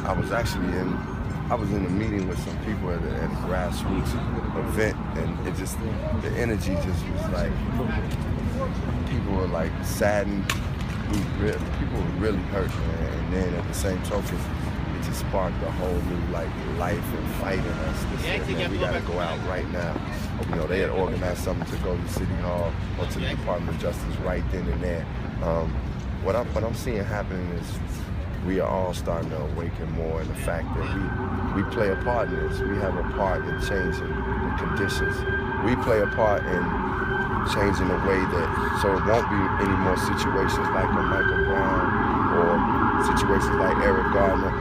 I was actually I was in a meeting with some people at a grassroots event, and the energy just was like, people were like saddened. People were really hurt, man. And then at the same token, it just sparked a whole new like life and fight in us. They said, man, we gotta go out right now. You know, they had organized something to go to City Hall or to the Department of Justice right then and there. What I'm seeing happening is we are all starting to awaken more in the fact that we play a part in this. We have a part in changing the conditions. We play a part in changing the way that, so it won't be any more situations like a Michael Brown or situations like Eric Gardner.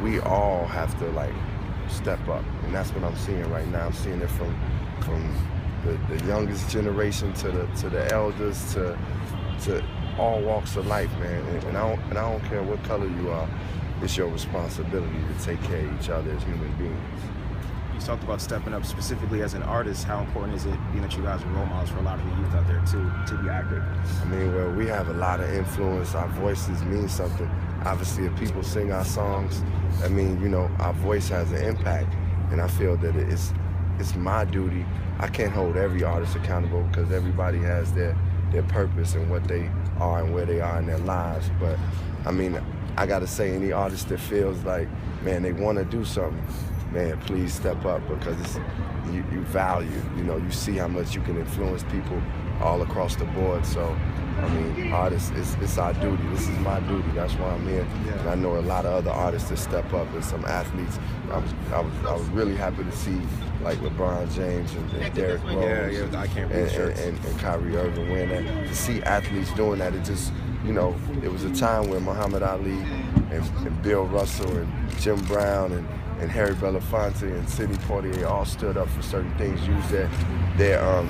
We all have to like step up, and that's what I'm seeing right now. I'm seeing it from the youngest generation to the elders to all walks of life, man. And I don't care what color you are. It's your responsibility to take care of each other as human beings. You talked about stepping up specifically as an artist. How important is it, being that you guys are role models for a lot of the youth out there to be active? I mean, well, we have a lot of influence. Our voices mean something. Obviously, if people sing our songs, I mean, you know, our voice has an impact. And I feel that it's my duty. I can't hold every artist accountable because everybody has their purpose and what they are and where they are in their lives. But I mean, I gotta say, any artist that feels like, man, they want to do something, man, please step up, because you value, you know, you see how much you can influence people all across the board. So I mean, artists, it's our duty. This is my duty. That's why I'm here. Yeah. And I know a lot of other artists that step up, and some athletes. I was really happy to see like LeBron James and Derrick Rose and Kyrie Irving wearing that. To see athletes doing that, it just, you know, it was a time when Muhammad Ali and Bill Russell and Jim Brown and Harry Belafonte and Sidney Poitier all stood up for certain things, used their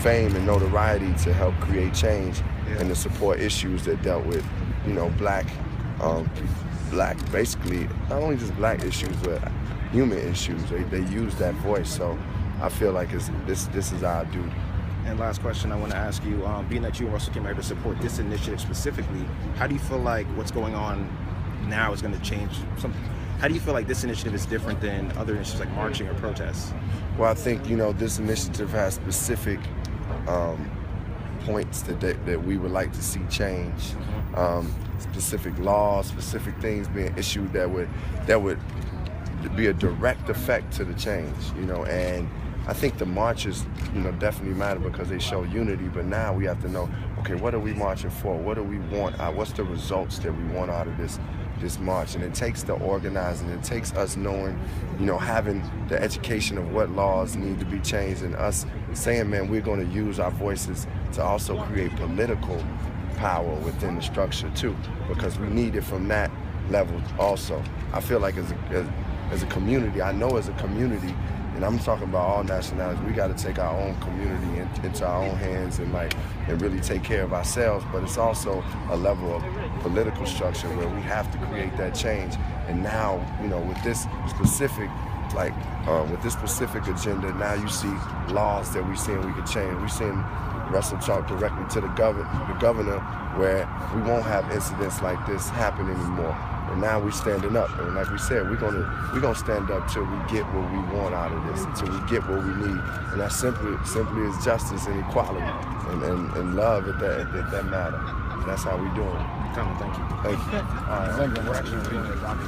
fame and notoriety to help create change and to support issues that dealt with, you know, black, basically, not only just black issues, but human issues. They use that voice, so I feel like this is our duty. And last question I want to ask you, being that you and Russell came here to support this initiative specifically, how do you feel like what's going on now is going to change something? How do you feel like this initiative is different than other initiatives like marching or protests? Well, I think, you know, this initiative has specific points that we would like to see change. Specific laws, specific things being issued that would be a direct effect to the change, you know. And I think the marches, you know, definitely matter because they show unity, but now we have to know, okay, what are we marching for? What do we want? What's the results that we want out of this march? And it takes the organizing, it takes us knowing, you know, having the education of what laws need to be changed, and us saying, man, we're going to use our voices to also create political power within the structure too, because we need it from that level also. I feel like as a community, I know as a community, and I'm talking about all nationalities, we got to take our own community into our own hands and really take care of ourselves. But it's also a level of political structure where we have to create that change. And now, you know, with this specific, agenda, now you see laws that we're seeing we could change. We're seeing Russell talk directly to the governor, where we won't have incidents like this happen anymore. And now we're standing up, and like we said, we're gonna stand up till we get what we want out of this, until we get what we need, and that simply is justice and equality and love at that matter. And that's how we doing it. Thank you. Thank you. All right.